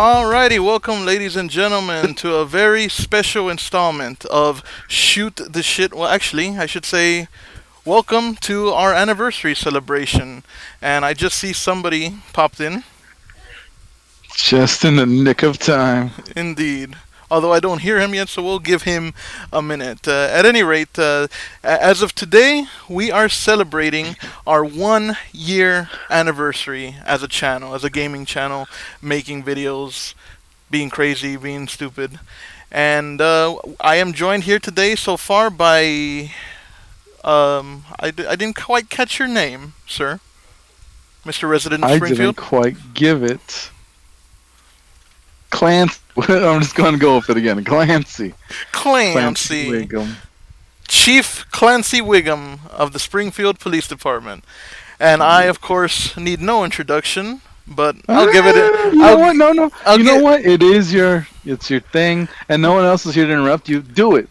Alrighty, welcome, ladies and gentlemen, to a very special installment of Shoot the Shit. Well, actually, I should say, welcome to our anniversary celebration. And I just see somebody popped in. Just in the nick of time. Indeed. Although I don't hear him yet, so we'll give him a minute. At any rate, as of today, we are celebrating our 1 year anniversary as a channel, as a gaming channel, making videos, being crazy, being stupid. And I am joined here today so far by. I didn't quite catch your name, sir. Mr. Resident I Springfield. didn't quite give it. Clancy. I'm just going to go with it again. Clancy. Clancy. Wiggum. Chief Clancy Wiggum of the Springfield Police Department. And I, of course, need no introduction, but I'll give it. You know what? No. You know what? It's your thing, and no one else is here to interrupt you. Do it.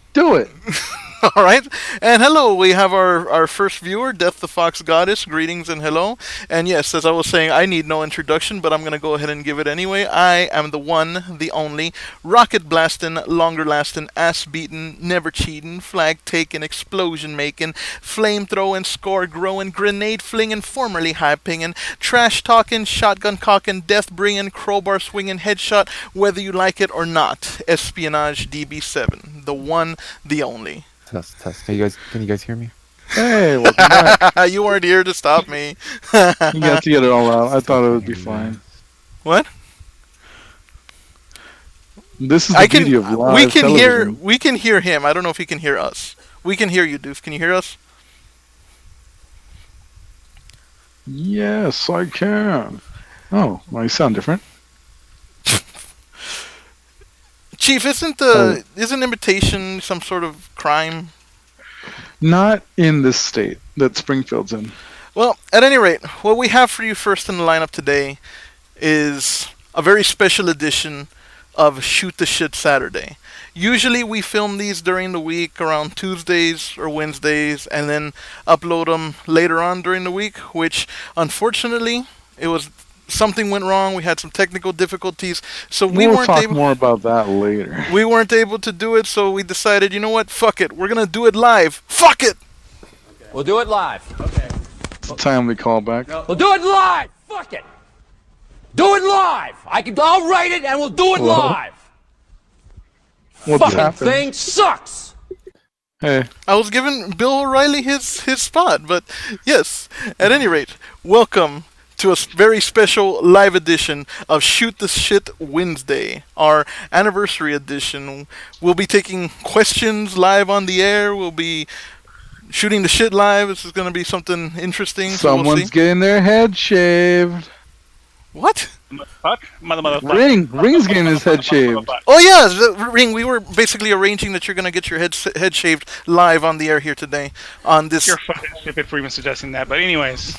All right. And hello, we have our first viewer, Death the Fox Goddess. Greetings and hello. And yes, as I was saying, I need no introduction, but I'm going to go ahead and give it anyway. I am the one, the only, rocket blasting, longer lasting, ass beating, never cheating, flag taking, explosion making, flame throwing, score growing, grenade flinging, formerly high pinging, trash talking, shotgun cocking, death bringing, crowbar swinging, headshot, whether you like it or not. Espionage DB7. The one, the only. Test. Can you guys hear me? Hey, welcome back. You weren't here to stop me. You got to get it all out. I thought it would be fine. What? This is the beauty of live television. We can hear him. I don't know if he can hear us. We can hear you, Doof. Can you hear us? Yes, I can. Oh, well, you sound different. Chief, isn't imitation some sort of crime? Not in this state that Springfield's in. Well, at any rate, what we have for you first in the lineup today is a very special edition of Shoot the Shit Saturday. Usually we film these during the week around Tuesdays or Wednesdays and then upload them later on during the week, which unfortunately something went wrong. We had some technical difficulties, so we'll talk more about that later. We weren't able to do it, so we decided, you know what? Fuck it. We're gonna do it live. Fuck it. Okay. We'll do it live. Okay. It's a timely callback. No. We'll do it live. Fuck it. Do it live. I'll write it and we'll do it live. What's fucking happened? Thing sucks. Hey. I was giving Bill O'Reilly his spot, but yes. At any rate, welcome to a very special live edition of Shoot the Shit Wednesday, our anniversary edition. We'll be taking questions live on the air. We'll be shooting the shit live. This is going to be something interesting. Someone's getting their head shaved. What? Ring's getting his head shaved. Oh yeah, Ring. We were basically arranging that you're going to get your head shaved live on the air here today on this. You're fucking stupid for even suggesting that, but anyways.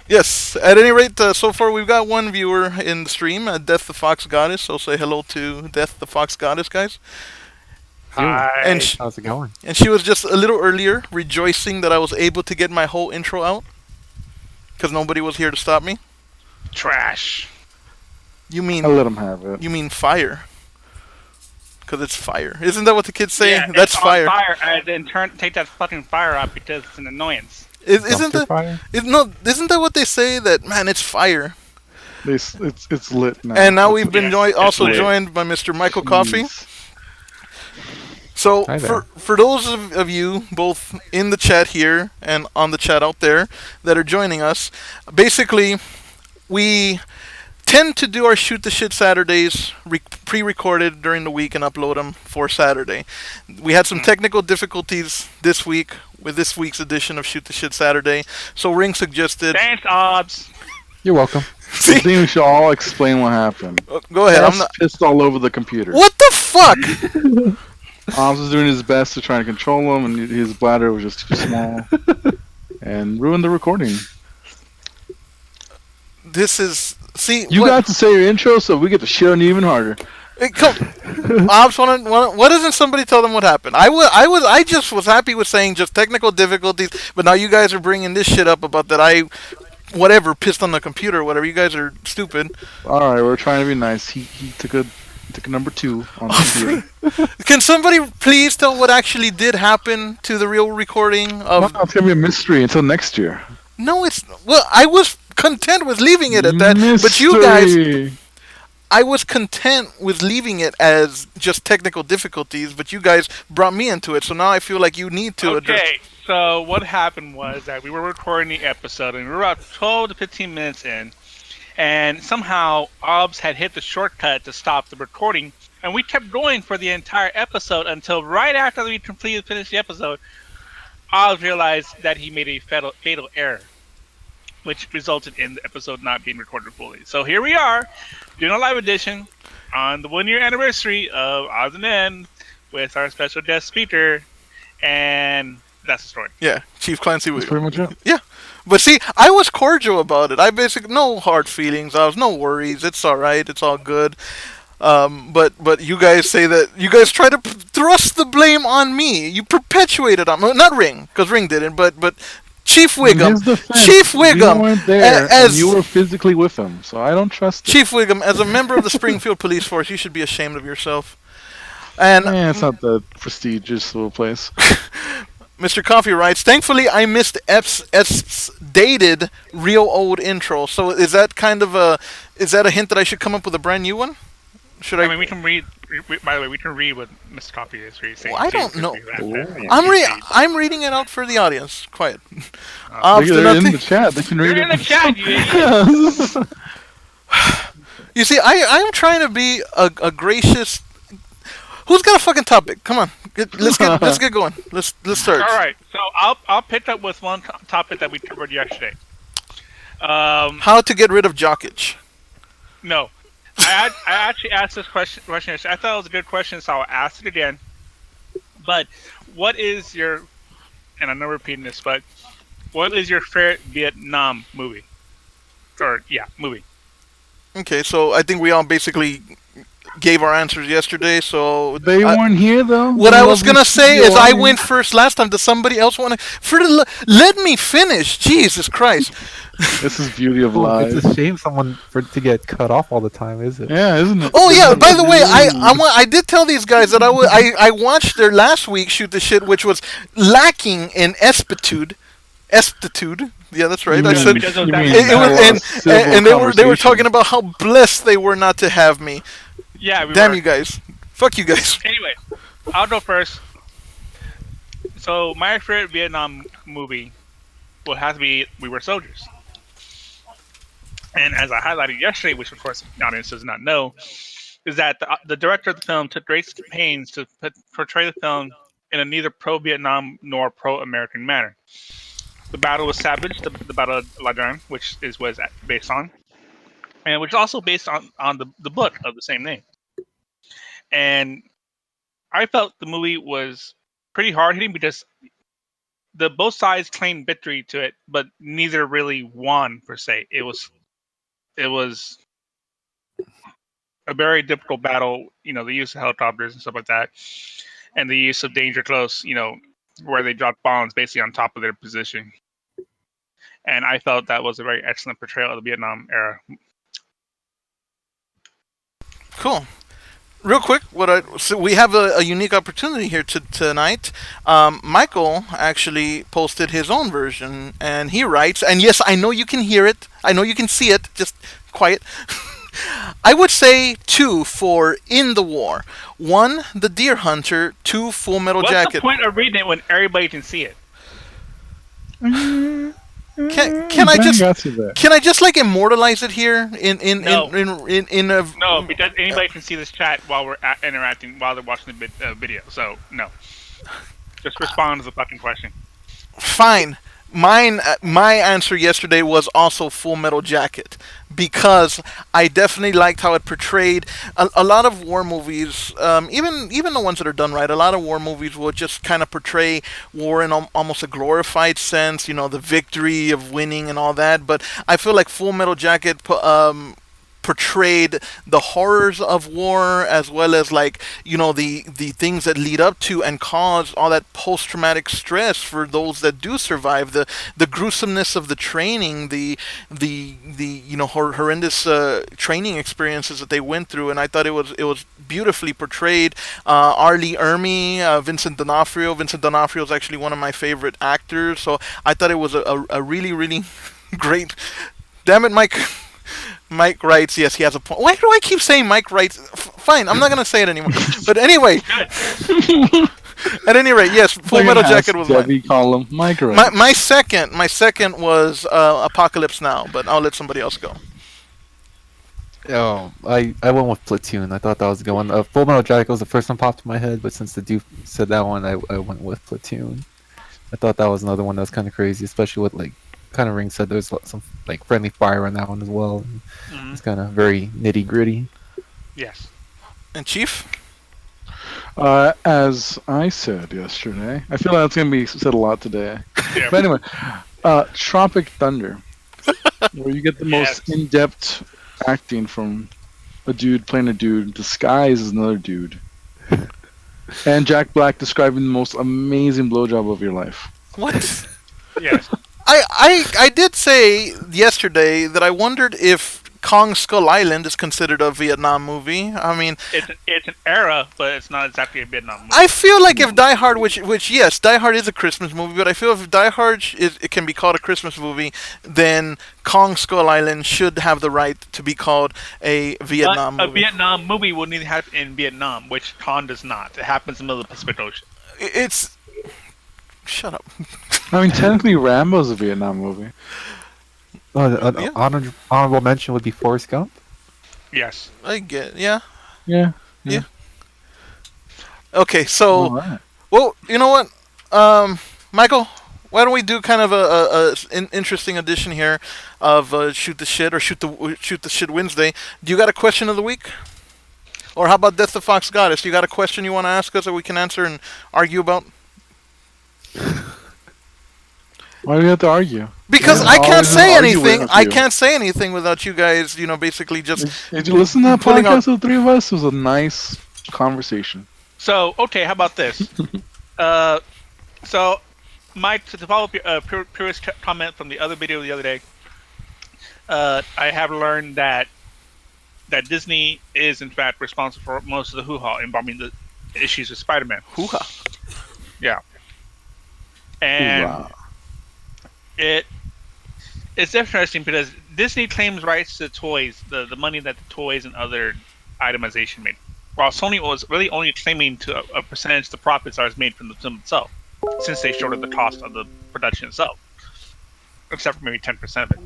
Yes, at any rate, so far we've got one viewer in the stream, Death the Fox Goddess, so say hello to Death the Fox Goddess, guys. Hi. And How's it going? And she was just a little earlier rejoicing that I was able to get my whole intro out, because nobody was here to stop me. Trash. You mean... I let him have it. You mean fire. Because it's fire. Isn't that what the kids say? Yeah, That's it's fire. Then take that fucking fire out because it's an annoyance. Isn't that what they say? That, man, it's fire. It's lit now. And now we've been joined by Mr. Michael Coffey. So, for those of you, both in the chat here and on the chat out there, that are joining us, basically, we tend to do our Shoot the Shit Saturdays pre-recorded during the week and upload them for Saturday. We had some technical difficulties this week with this week's edition of Shoot the Shit Saturday, so Ring suggested... Thanks, Obs. You're welcome. I think we should all explain what happened. Go ahead. I'm pissed all over the computer. What the fuck? Oz was doing his best to try to control him, and his bladder was just too small. And ruined the recording. This is... See, you got to say your intro, so we get to shit on you even harder. Hey, come, Ops, why doesn't somebody tell them what happened? I just was happy with saying just technical difficulties, but now you guys are bringing this shit up about that I whatever pissed on the computer or whatever. You guys are stupid. All right, we're trying to be nice. He took a number 2 on the computer. Can somebody please tell what actually did happen to the real recording No, of? it's gonna be a mystery until next year. No, it's well. I was content with leaving it at that, but you guys, Mystery. I was content with leaving it as just technical difficulties, but you guys brought me into it, so now I feel like you need to address. Okay, so what happened was that we were recording the episode, and we were about 12 to 15 minutes in, and somehow OBS had hit the shortcut to stop the recording, and we kept going for the entire episode until right after we finished the episode, OBS realized that he made a fatal error, which resulted in the episode not being recorded fully. So here we are, doing a live edition on the 1 year anniversary of Odds and Ends with our special guest speaker, and that's the story. Yeah, Chief Clancy That's Williams. pretty much it. Yeah, but see, I was cordial about it. I basically no hard feelings. I was no worries. It's all right. It's all good. But you guys say that you guys try to thrust the blame on me. You perpetuate it on not Ring because Ring didn't, but Chief In Wiggum. his defense, Chief you Wiggum, weren't there, as and you were physically with him, so I don't trust it. Chief Wiggum, as a member of the Springfield Police Force, you should be ashamed of yourself. And It's not that prestigious of a place. Mr. Coffee writes, thankfully I missed F's dated real old intro. So is that kind of is that a hint that I should come up with a brand new one? Should I? I mean, we can read. By the way, we can read what Mr. Coffee is saying. Well, I don't know. Ooh. I'm reading it out for the audience. Quiet. They're in the chat. They can read They're in it. the chat, you idiot. You see, I'm trying to be a gracious. Who's got a fucking topic? Come on, let's get going. Let's start. All right, so I'll pick up with one topic that we covered yesterday. How to get rid of jockage? No, I actually asked this question yesterday. I thought it was a good question, so I'll ask it again. But what is your, and I'm not repeating this, but what is your favorite Vietnam movie? Or yeah, movie. Okay, so I think we all basically gave our answers yesterday. So They weren't here though. what The I was lovely gonna say studio is I audience. went first last time. Does somebody else want to? Let me finish. Jesus Christ. This is beauty of Oh, lies. it's a shame to get cut off all the time, is it? Yeah, isn't it? Oh yeah. By the way, I did tell these guys that I watched their last week shoot the shit, which was lacking in espitude. Espitude. Yeah, that's right. I You said mean- Because of you that- mean it was, have a civil and they were conversation. talking about how blessed they were not to have me. Yeah, we Damn were. you guys. Fuck you guys. Anyway, I'll go first. So my favorite Vietnam movie will have to be We Were Soldiers. And as I highlighted yesterday, which of course the audience does not know, is that the director of the film took great pains to portray the film in a neither pro-Vietnam nor pro-American manner. The battle was savage, the Battle of La Dran, which was based on, and which is also based on the book of the same name. And I felt the movie was pretty hard hitting because both sides claimed victory to it, but neither really won per se. It was a very difficult battle. You know, the use of helicopters and stuff like that, and the use of danger close. You know, where they dropped bombs basically on top of their position. And I felt that was a very excellent portrayal of the Vietnam era. Cool. Real quick, so we have a unique opportunity here tonight. Michael actually posted his own version, and he writes, and yes, I know you can hear it. I know you can see it. Just quiet. I would say 2 for In the War. 1, The Deer Hunter. 2, Full Metal What's Jacket. the point of reading it when everybody can see it? Can I Ben just got you there. can I just like immortalize it here in No. in a No, because anybody can see this chat while we're interacting while they're watching the video. So no, just respond to the fucking question. Fine. My answer yesterday was also Full Metal Jacket because I definitely liked how it portrayed a lot of war movies, even the ones that are done right. A lot of war movies will just kind of portray war in almost a glorified sense, you know, the victory of winning and all that. But I feel like Full Metal Jacket portrayed the horrors of war, as well as like the things that lead up to and cause all that post-traumatic stress for those that do survive, the gruesomeness of the training, the horrendous training experiences that they went through. And I thought it was beautifully portrayed. R. Lee Ermey, Vincent D'Onofrio is actually one of my favorite actors, so I thought it was a really, really great. Damn it, Mike. Mike writes, yes, he has a point. Why do I keep saying Mike writes? Fine, I'm not going to say it anymore. But anyway, at any rate, yes, Full Metal Jacket was Debbie mine. call him Mike My second was Apocalypse Now, but I'll let somebody else go. Oh, I went with Platoon. I thought that was a good one. Full Metal Jacket was the first one popped in my head, but since the dude said that one, I went with Platoon. I thought that was another one that was kind of crazy, especially with like kind of Ring said there's some like friendly fire on that one as well. And it's kind of very nitty gritty. Yes. And Chief? As I said yesterday, I feel that's going to be said a lot today. Yeah. But anyway, Tropic Thunder, where you get the most in-depth acting from a dude playing a dude disguised as another dude. And Jack Black describing the most amazing blowjob of your life. What? Yes. I did say yesterday that I wondered if Kong Skull Island is considered a Vietnam movie. I mean, It's an era, but it's not exactly a Vietnam movie. I feel like if Die Hard, which yes, Die Hard is a Christmas movie, but I feel if Die Hard it can be called a Christmas movie, then Kong Skull Island should have the right to be called a Vietnam But a movie. Vietnam movie would need to happen in Vietnam, which Kong does not. It happens in the middle of the Pacific Ocean. It's shut up. I mean, technically, Rambo's a Vietnam movie. Yeah. Honorable mention would be Forrest Gump. Yes. I get yeah. Yeah. Okay, so Alright. well, you know what, Michael, why don't we do kind of an interesting edition here of shoot the shit or shoot the shit Wednesday? Do you got a question of the week? Or how about Death the Fox Goddess? You got a question you want to ask us that we can answer and argue about? Why do we have to argue? Because Yeah, I can't always say argue anything. with I you. can't say anything without you guys, basically just Did you listen to that pulling out- podcast with the three of us? It was a nice conversation. So, okay, how about this? So, Mike, to follow up your previous comment from the other video the other day, I have learned that Disney is, in fact, responsible for most of the hoo-ha involving the issues with Spider-Man. hoo-ha. Yeah. And Hoorah. it's interesting because Disney claims rights to toys, the money that the toys and other itemization made, while Sony was really only claiming to a percentage of the profits that was made from the film itself, since they shorted the cost of the production itself, except for maybe 10% of it.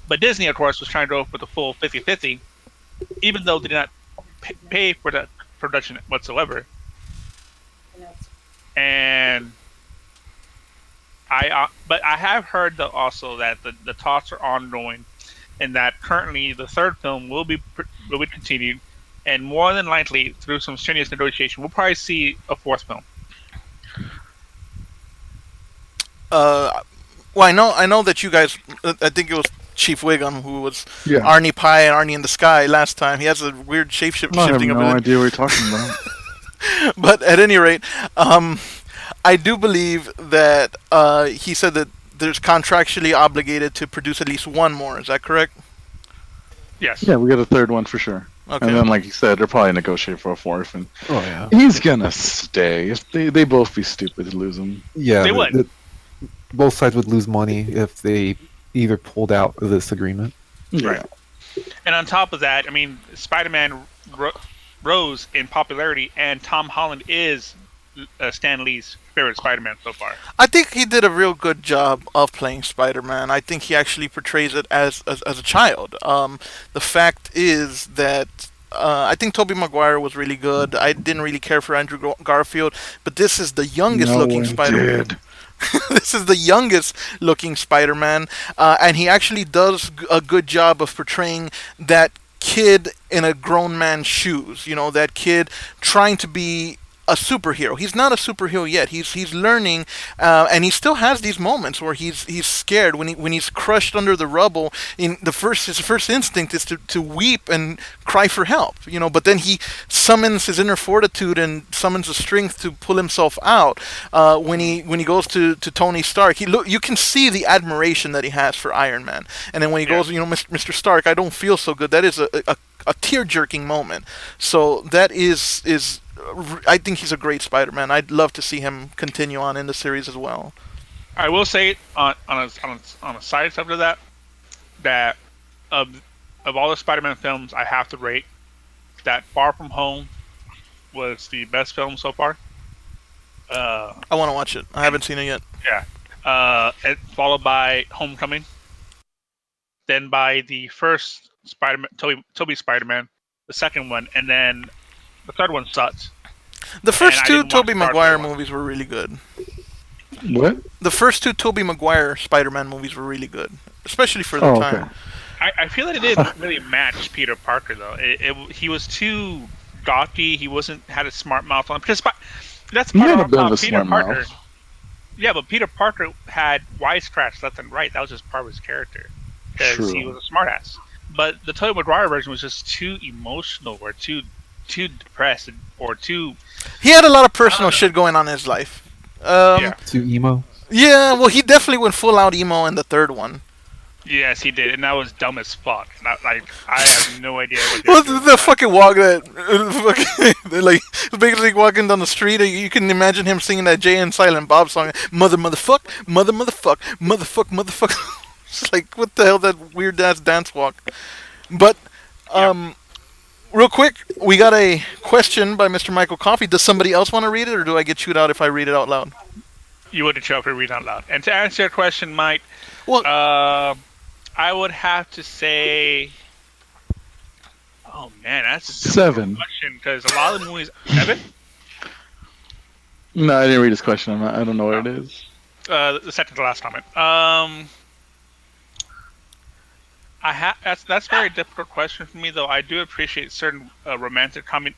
But Disney, of course, was trying to go for the full 50-50, even though they did not pay for that production whatsoever. And but I have heard also that the talks are ongoing, and that currently the third film will be continued, and more than likely through some strenuous negotiation, we'll probably see a fourth film. Well, I know that you guys. I think it was Chief Wiggum who was Yeah. Arnie Pie and Arnie in the Sky last time. He has a weird shape I have shifting no ability. idea what you're talking about. But at any rate, I do believe that he said that there's contractually obligated to produce at least one more. Is that correct? Yes. Yeah, we got a third one for sure. Okay. And then, like you said, they'll probably negotiate for a fourth, and Oh yeah. he's gonna stay. If they both be stupid to lose him. Yeah. They would. Both sides would lose money if they either pulled out of this agreement. Yeah. And on top of that, I mean, Spider-Man rose in popularity, and Tom Holland is Stan Lee's favorite Spider-Man so far. I think he did a real good job of playing Spider-Man. I think he actually portrays it as a child. The fact is that I think Tobey Maguire was really good. I didn't really care for Andrew Garfield, but this is the youngest No looking one Spider-Man. did. This is the youngest looking Spider-Man, and he actually does a good job of portraying that kid in a grown man's shoes. That kid trying to be a superhero. He's not a superhero yet. He's learning, and he still has these moments where he's scared when he's crushed under the rubble. In the first his first instinct is to weep and cry for help. But then he summons his inner fortitude and summons the strength to pull himself out. When he goes to Tony Stark, you can see the admiration that he has for Iron Man. And then when he goes, Mr. Stark, I don't feel so good. That is a tear jerking moment. So that is I think he's a great Spider-Man. I'd love to see him continue on in the series as well. I will say on a side subject of that of all the Spider-Man films, I have to rate that Far From Home was the best film so far. I want to watch it. I haven't seen it yet. Yeah. Followed by Homecoming, then by the first Spider-Man, Toby Spider-Man, the second one, and then the third one sucked. The first two Tobey Far Maguire From Home. movies were really good. What? The first two Tobey Maguire Spider-Man movies were really good, especially for the Oh, time. okay. I feel that it didn't really match Peter Parker though. He was too gawky. He wasn't had a smart mouth on because that's He part had a of bit of a Peter smart Parker. mouth. Yeah, but Peter Parker had wisecracks left and right. That was just part of his character because True. he was a smartass. But the Tobey Maguire version was just too emotional or too depressed or too. He had a lot of personal shit going on in his life. Yeah. Too emo. Yeah, well, he definitely went full out emo in the third one. Yes, he did, and that was dumb as fuck. I have no idea what. Well, the fucking walk that, they're like basically walking down the street. You can imagine him singing that Jay and Silent Bob song, motherfuck, motherfuck, motherfuck. It's like, what the hell, that weird ass dance walk. But, real quick, we got a question by Mr. Michael Coffey. Does somebody else want to read it, or do I get chewed out if I read it out loud? You would have choke read out loud. And to answer your question, Mike, Well, I would have to say, oh man, that's a difficult 7. question because a lot of the movies. 7? No, I didn't read his question. I don't know what it is. The second to last comment. That's a very difficult question for me, though. I do appreciate certain romantic comedies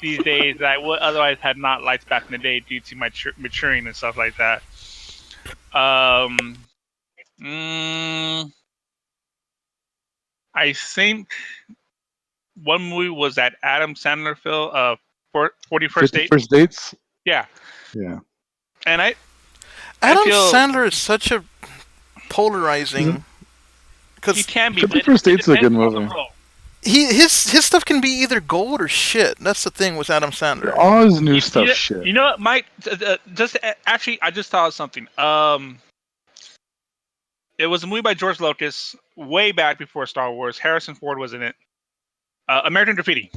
these days that I would otherwise had not liked back in the day due to my maturing and stuff like that. I think one movie was that Adam Sandler film, 41st Date. First dates? Yeah, Yeah. and Adam feel- Sandler is such a polarizing. he Because can be. 51st but it Date's a good depends on the movie. role. his stuff can be either gold or shit. That's the thing with Adam Sandler. All his new stuff shit. You know what, Mike? Actually, I just thought of something. It was a movie by George Lucas way back before Star Wars. Harrison Ford was in it. American Graffiti.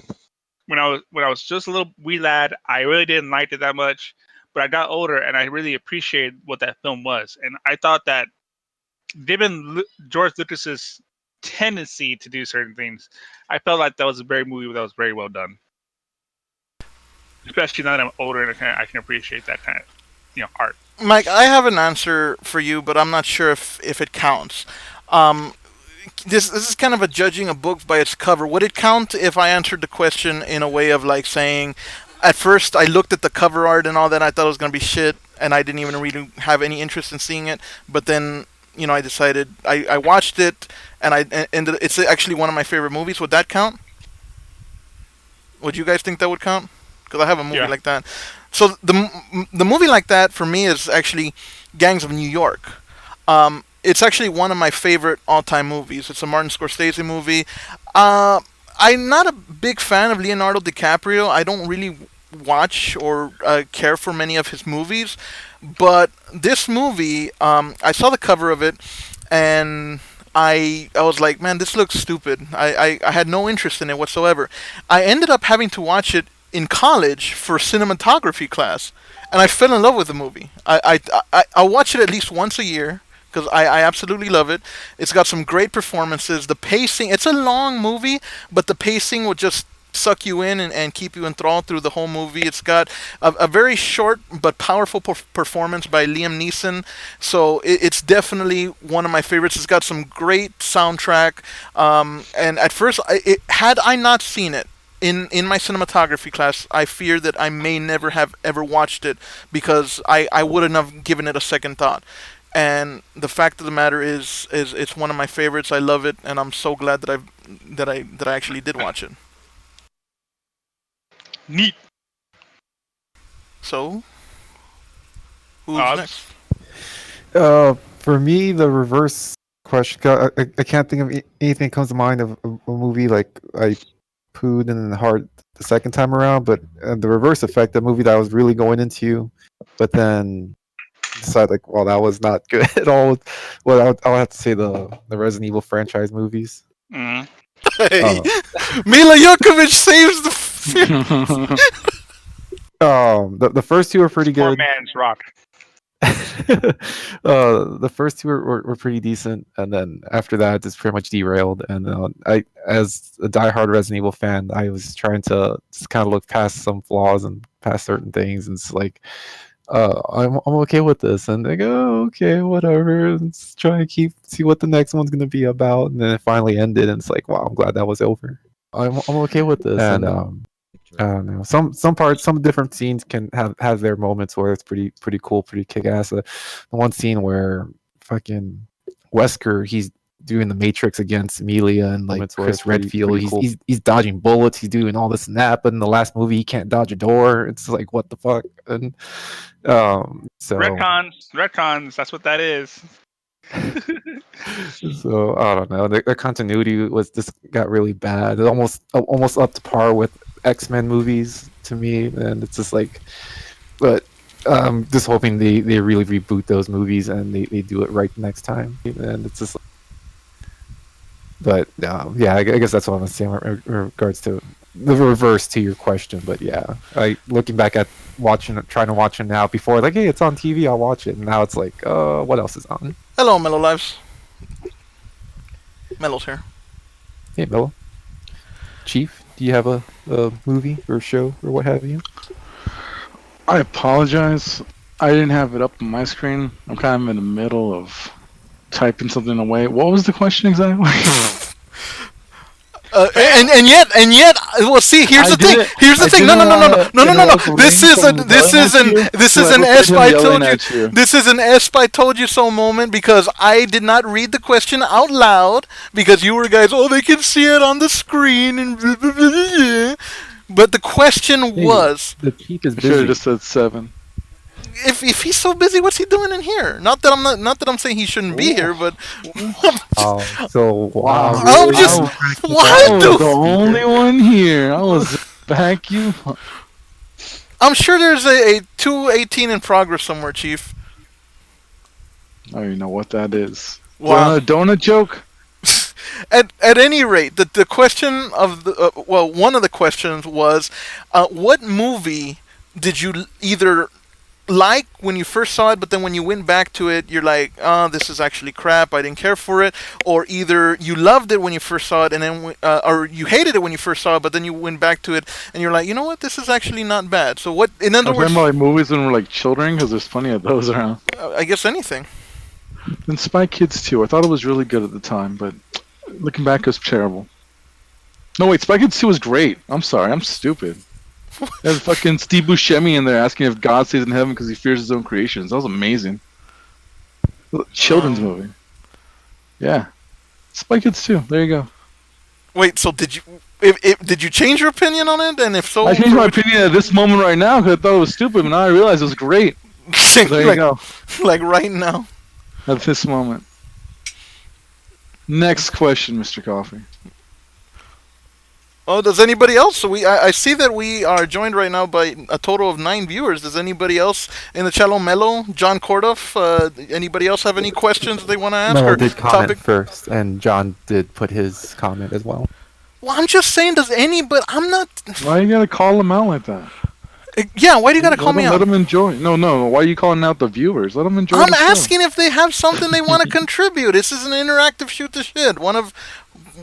When I was just a little wee lad, I really didn't like it that much. But I got older and I really appreciated what that film was. And I thought that, given George Lucas's tendency to do certain things, I felt like that was a very movie that was very well done. Especially now that I'm older and I can appreciate that kind of art. Mike, I have an answer for you, but I'm not sure if it counts. This is kind of a judging a book by its cover. Would it count if I answered the question in a way of like saying, at first I looked at the cover art and all that, I thought it was gonna be shit, and I didn't even really have any interest in seeing it, but then I decided I watched it, and it's actually one of my favorite movies. Would that count? Would you guys think that would count? Because I have a movie like that. So the movie like that for me is actually Gangs of New York. It's actually one of my favorite all-time movies. It's a Martin Scorsese movie. I'm not a big fan of Leonardo DiCaprio. I don't really watch or care for many of his movies. But this movie, I saw the cover of it, and I was like, man, this looks stupid. I had no interest in it whatsoever. I ended up having to watch it in college for cinematography class, and I fell in love with the movie. I watch it at least once a year because I absolutely love it. It's got some great performances. The pacing, it's a long movie, but the pacing will just suck you in and keep you enthralled through the whole movie. It's got a very short but powerful performance by Liam Neeson, so it's definitely one of my favorites. It's got some great soundtrack, and at first, had I not seen it, in my cinematography class, I fear that I may never have ever watched it because I wouldn't have given it a second thought. And the fact of the matter is it's one of my favorites. I love it, and I'm so glad that I actually did watch it. Neat. So, who's Odds? next? For me, the reverse question. 'Cause I can't think of anything comes to mind of a movie like I pooed in the heart the second time around. But the reverse effect, the movie that I was really going into, but then decided like, well, that was not good at all. Well, I'll have to say the Resident Evil franchise movies. Mm. Hey, Mila Jokovic saves the. The first two were pretty Poor good. man's rock. The first two were pretty decent, and then after that, it's pretty much derailed. And I, as a diehard Resident Evil fan, I was trying to just kind of look past some flaws and past certain things, and it's like, I'm okay with this, and they go, oh, okay, whatever. Let's try and see what the next one's gonna be about, and then it finally ended, and it's like, wow, I'm glad that was over. I'm okay with this, and I don't know. Some parts, some different scenes can have their moments where it's pretty cool, pretty kick ass. The one scene where fucking Wesker, he's doing the Matrix against Amelia and like Chris Redfield. He's dodging bullets. He's doing all this and that. But in the last movie, he can't dodge a door. It's like, what the fuck? And so retcons. That's what that is. so I don't know. The continuity was just got really bad. It's almost up to par with X-Men movies to me, and it's just like, but just hoping they really reboot those movies and they do it right next time. And it's just, but yeah, I guess that's what I'm saying in regards to the reverse to your question. But yeah, looking back at trying to watch it now, before like, hey, it's on TV, I'll watch it, and now it's like, what else is on? Hello, Mellow Lives. Mellow's here. Hey, Mellow. Chief, do you have a movie or show or what have you? I apologize. I didn't have it up on my screen. I'm kind of in the middle of typing something away. What was the question exactly? And yet, well, see, here's the thing. Here's the thing. No. This is an Esp I told you. This is an Esp I told you so moment because I did not read the question out loud because you were guys, oh, they can see it on the screen and blah, blah, blah, blah. But the question was. The Chief is Should have busy. just said 7. If he's so busy, what's he doing in here? Not that I'm saying he shouldn't be here, but So wow. I'm just why I was the only one here. I was back you. I'm sure there's a 218 in progress somewhere, Chief. I don't even know what that is. Wow. Donut joke? At any rate, the question of the one of the questions was, what movie did you either like when you first saw it, but then when you went back to it, you're like, oh, this is actually crap, I didn't care for it, or either you loved it when you first saw it, and then or you hated it when you first saw it, but then you went back to it, and you're like, you know what, this is actually not bad. So what? In other words, remember like movies when we're like children, because there's plenty of those around. I guess anything. And Spy Kids 2, I thought it was really good at the time, but looking back, it was terrible. No, wait, Spy Kids 2 was great. I'm sorry, I'm stupid. There's fucking Steve Buscemi in there asking if God stays in heaven because he fears his own creations. That was amazing. Children's movie. Yeah. Spy Kids 2. There you go. Wait, so did you did you change your opinion on it? And if so, I changed my opinion at this moment right now because I thought it was stupid, but now I realize it was great. There you go. Like right now. At this moment. Next question, Mr. Coffee. Oh, does anybody else? So I see that we are joined right now by a total of 9 viewers. Does anybody else in the channel, Mello, John Kordoff, anybody else have any questions they want to ask? Mello or did comment topic? first, and John did put his comment as well. Well, I'm just saying, but I'm not. Why you gotta call them out like that? Yeah, why do you gotta call me Let out? them enjoy. No. Why are you calling out the viewers? Let them enjoy. I'm the show. asking if they have something they want to contribute. This is an interactive shoot the shit. One of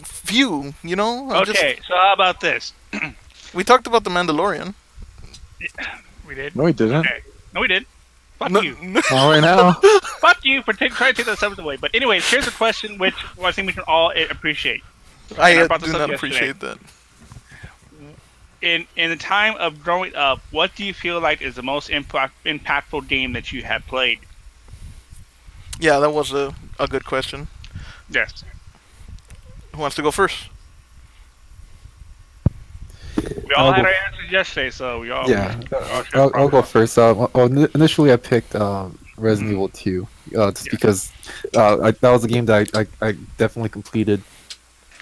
few, you know. Okay, so how about this? We talked about the Mandalorian. We did. No, he didn't. Okay. No, we did. Fuck No, you. All right now. Fuck you for trying to take that subject away. But anyways, here's a question which I think we can all appreciate. I And I brought do this up not yesterday. appreciate that. in the time of growing up, what do you feel like is the most impactful game that you have played? Yeah, that was a good question. Yes. Who wants to go first? We all I'll had go. our answers yesterday, so Yeah, we all should I'll probably go go. first. Initially, I picked Resident Evil 2, just Yeah. because that was a game that I definitely completed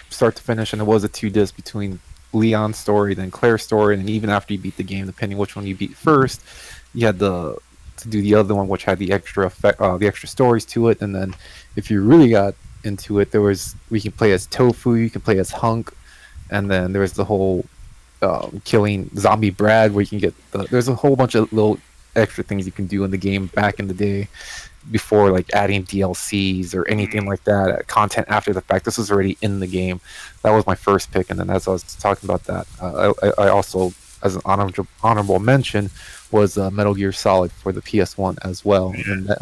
start to finish, and it was a two disc between Leon's story, then Claire's story, and even after you beat the game, depending which one you beat first, you had to do the other one, which had the extra effect, the extra stories to it, and then if you really got into it, we can play as Tofu, you can play as Hunk, and then there was the whole killing zombie Brad, where you can get there's a whole bunch of little extra things you can do in the game back in the day before like adding DLCs or anything like that, content after the fact. This was already in the game. That was my first pick, and then as I was talking about that, I also, as an honorable mention, was Metal Gear Solid for the PS1 as well, and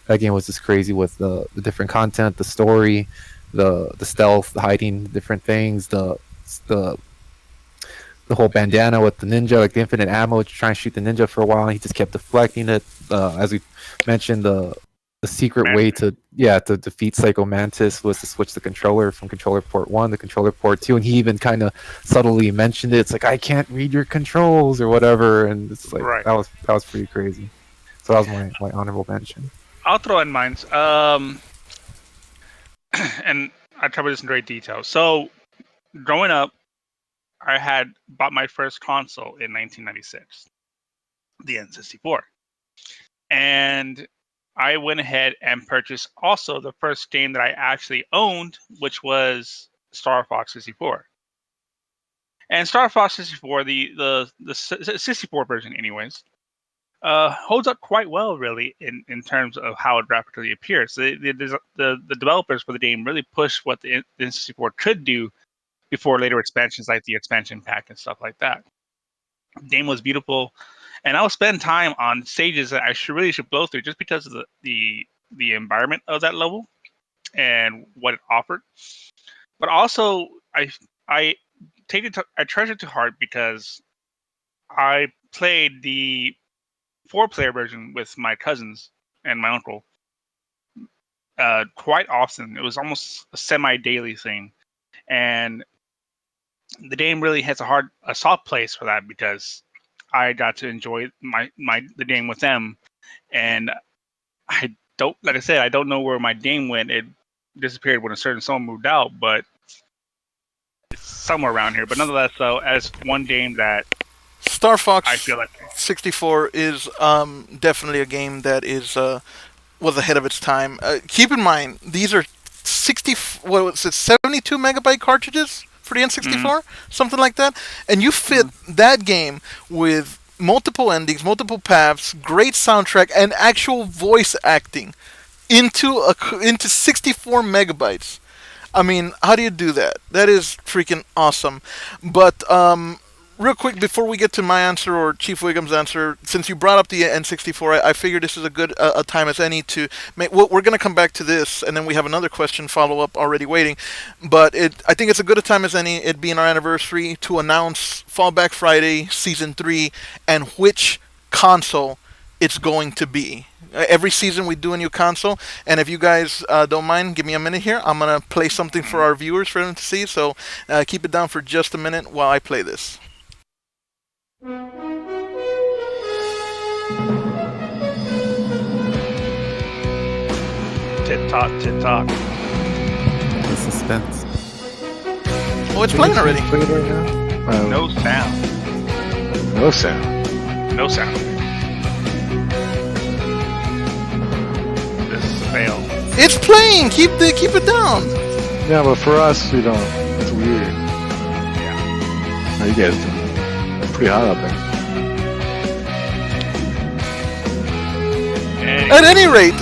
that game was just crazy with the different content, the story, the stealth, the hiding, different things, the the whole bandana with the ninja, like the infinite ammo, trying to shoot the ninja for a while, and he just kept deflecting it. As we mentioned, the secret way to defeat Psycho Mantis was to switch the controller from controller port 1 to controller port 2, and he even kind of subtly mentioned it. It's like, I can't read your controls or whatever, and it's like Right. that was pretty crazy. So that was my honorable mention. I'll throw in mine. And I covered this in great detail. So, growing up, I had bought my first console in 1996, the N64, and I went ahead and purchased also the first game that I actually owned, which was Star Fox 64. And Star Fox 64, the 64 version, anyways, holds up quite well, really, in terms of how it graphically appears. The developers for the game really pushed what the N64 could do before later expansions like the expansion pack and stuff like that. The game was beautiful, and I'll spend time on stages that I really should blow through just because of the environment of that level and what it offered. But also, I I treasure it to heart because I played the 4-player version with my cousins and my uncle quite often. It was almost a semi-daily thing, and the game really has a soft place for that because I got to enjoy the game with them, and I don't, like I said, I don't know where my game went. It disappeared when a certain song moved out, but it's somewhere around here. But nonetheless, though, as one game that Star Fox I feel like 64 is definitely a game that is was ahead of its time. Keep in mind, these are 60, what was it, 72 megabyte cartridges for the N64, something like that, and you fit that game with multiple endings, multiple paths, great soundtrack, and actual voice acting into 64 megabytes. I mean, how do you do that? That is freaking awesome. But real quick before we get to my answer or Chief Wiggum's answer, since you brought up the N64, I figured this is a good a time as any to make. Well, we're going to come back to this, and then we have another question follow up already waiting. But I think it's a good a time as any, it being our anniversary, to announce Fallback Friday Season 3 and which console it's going to be. Every season we do a new console, and if you guys don't mind, give me a minute here. I'm gonna play something for our viewers for them to see. So keep it down for just a minute while I play this. tit tot, tit tot. The suspense. Oh, it's playing already. Play it right now? No sound. No sound. No sound. This is a fail. It's playing. Keep it down. Yeah, but for us, we don't. It's weird. Yeah. How you guys doing? Pretty hot out there. At any rate,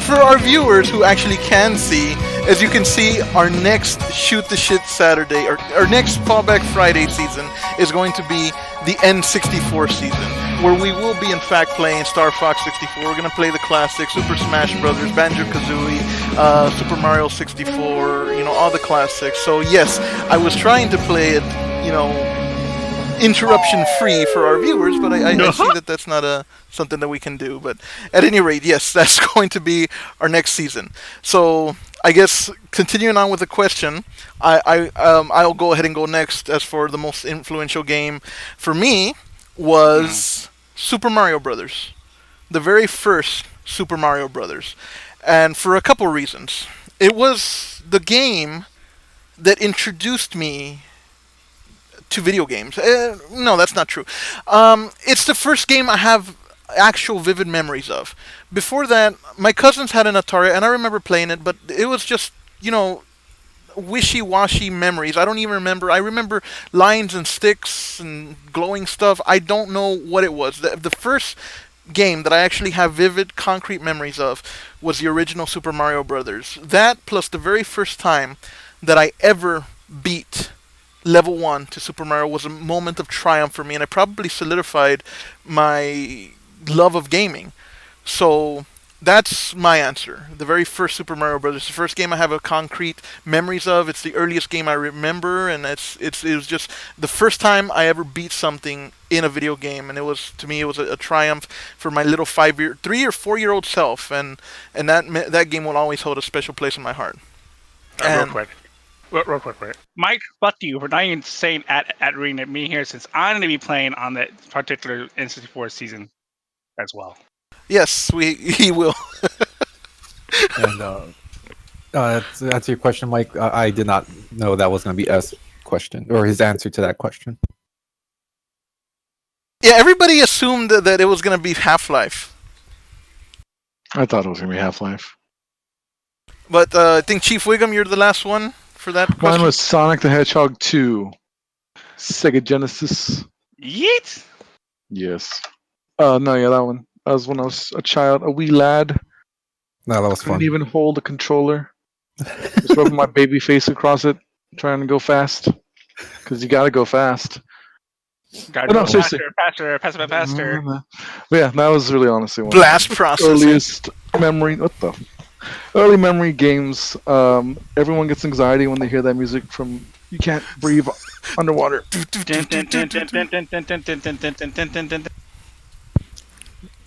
for our viewers who actually can see, as you can see, our next Shoot the Shit Saturday, or our next Fallback Friday season is going to be the N64 season, where we will be in fact playing Star Fox 64. We're going to play the classics, Super Smash Brothers, Banjo-Kazooie, Super Mario 64, all the classics. So yes, I was trying to play it, interruption free for our viewers, but I see that that's not something that we can do. But at any rate, yes, that's going to be our next season. So I guess continuing on with the question, I'll go ahead and go next. As for the most influential game for me was Super Mario Brothers, the very first Super Mario Brothers, and for a couple reasons. It was the game that introduced me to video games. No, that's not true. It's the first game I have actual vivid memories of. Before that, my cousins had an Atari, and I remember playing it, but it was just, wishy-washy memories. I don't even remember. I remember lines and sticks and glowing stuff. I don't know what it was. The first game that I actually have vivid, concrete memories of was the original Super Mario Brothers. That plus the very first time that I ever beat level 1 to Super Mario was a moment of triumph for me, and it probably solidified my love of gaming. So that's my answer. The very first Super Mario Brothers, the first game I have a concrete memories of. It's the earliest game I remember, and it was just the first time I ever beat something in a video game, and it was, to me, it was a triumph for my little 3 or 4 year old self, and that game will always hold a special place in my heart. Real quick. Real quick. Mike, fuck you for not even saying at reading at me here, since I'm going to be playing on that particular N64 season as well. Yes, he will. And to answer your question, Mike, I did not know that was going to be S question or his answer to that question. Yeah, everybody assumed that it was going to be Half-Life. I thought it was gonna be Half-Life. But I think Chief Wiggum, you're the last one for that question. Mine was Sonic the Hedgehog 2, Sega Genesis. Yeet! Yes. No, yeah, that one. That was when I was a child, a wee lad. No, that was fun. Couldn't even hold a controller. Just rubbing my baby face across it, trying to go fast. Because you gotta go fast. Gotta no, go seriously. faster. But yeah, that was really honestly one Blast of the processing. earliest memory. What the? Early memory games. Everyone gets anxiety when they hear that music from "You Can't Breathe Underwater."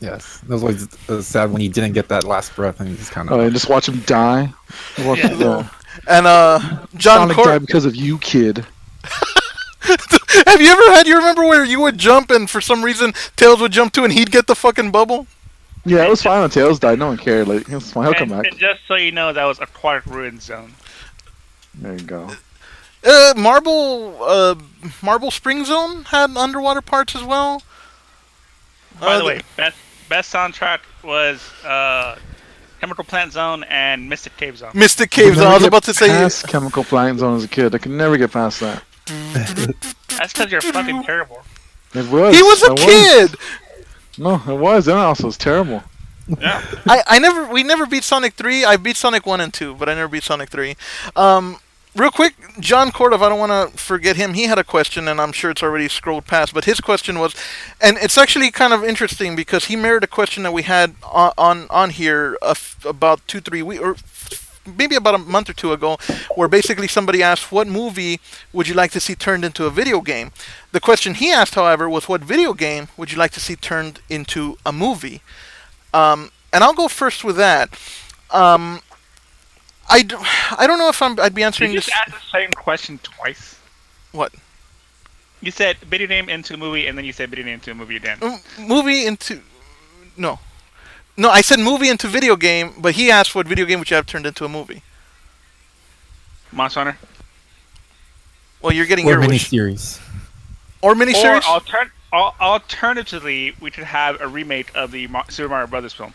Yes, that was always sad when you didn't get that last breath and you just kind of. Oh, and just watch him die. Watch him die. And John Sonic Cor- died because of you, kid. Have you remember where you would jump and for some reason Tails would jump too and he'd get the fucking bubble? Yeah, it was fine when Tails died. No one cared. Like, it was fine. He'll come back. And just so you know, that was Aquatic Ruin Zone. There you go. Marble Spring Zone had underwater parts as well. By the way, best soundtrack was Chemical Plant Zone and Mystic Cave Zone. Mystic Cave Zone. I was about to say. Past Chemical Plant Zone as a kid. I could never get past that. That's because you're fucking terrible. It was. He was a kid. No, it was. And also, it was terrible. Yeah. We never beat Sonic 3. I beat Sonic 1 and 2, but I never beat Sonic 3. Real quick, John Cordov, I don't want to forget him. He had a question, and I'm sure it's already scrolled past, but his question was, and it's actually kind of interesting because he mirrored a question that we had on here about 2-3 weeks, or maybe about a month or two ago, where basically somebody asked, what movie would you like to see turned into a video game? The question he asked, however, was, what video game would you like to see turned into a movie? And I'll go first with that. I don't know if I'd be answering Did you this. just ask the same question twice? What? You said video game into a movie, and then you said video game into a movie again. Movie into... No, I said movie into video game, but he asked what video game would you have turned into a movie. Monster Hunter? Well, you're getting Or your wish. miniseries. Or miniseries? Alternatively, we could have a remake of the Super Mario Brothers film.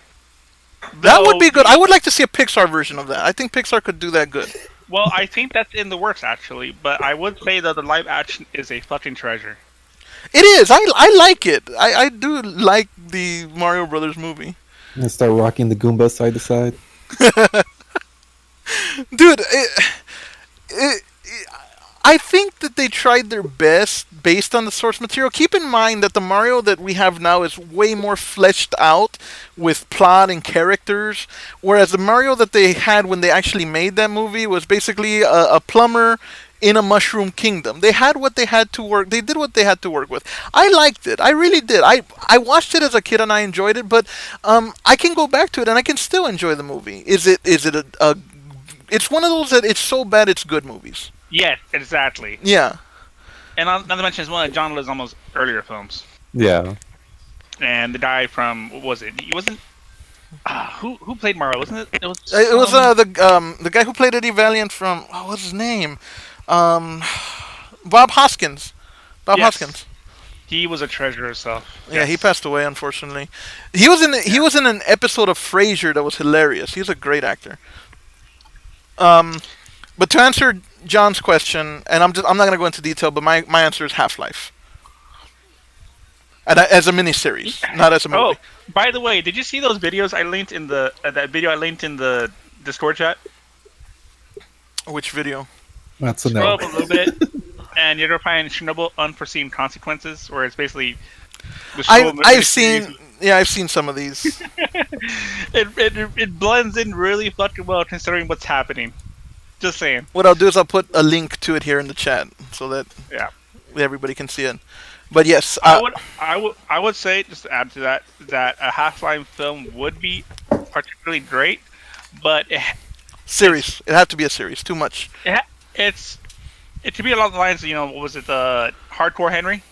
That would be good. I would like to see a Pixar version of that. I think Pixar could do that good. Well, I think that's in the works, actually. But I would say that the live action is a fucking treasure. It is. I like it. I do like the Mario Brothers movie. And start rocking the Goomba side to side. Dude, I think that they tried their best based on the source material. Keep in mind that the Mario that we have now is way more fleshed out with plot and characters, whereas the Mario that they had when they actually made that movie was basically a plumber in a Mushroom Kingdom. They had what they had to work. They did what they had to work with. I liked it. I really did. I watched it as a kid and I enjoyed it. But I can go back to it and I can still enjoy the movie. Is it a it's one of those that it's so bad it's good movies. Yes, exactly. Yeah. And not to mention, it's one of John Leguizamo's earlier films. Yeah. And the guy from what was it? He wasn't. Who played Mario? Wasn't it? It was the guy who played Eddie Valiant from what's his name? Bob Hoskins. Bob Yes. Hoskins. He was a treasure himself. Yeah, he Yes. passed away unfortunately. He was in an episode of Frasier that was hilarious. He's a great actor. But to answer John's question, and I'm not gonna go into detail, but my answer is Half-Life. As a miniseries, not as a Oh, movie. by the way, did you see those videos I linked in the that video I linked in the Discord chat? Which video? That's a Scroll no. up a little bit, and you're gonna find Chernobyl Unforeseen Consequences, where it's basically. The show I've seen I've seen some of these. it blends in really fucking well considering what's happening. Just saying. What I'll do is I'll put a link to it here in the chat so that Yeah. everybody can see it. But yes, I would say, just to add to that a Half-Life film would be particularly great, but series. It had to be a series. Too much. it should be along the lines of, what was it, the Hardcore Henry?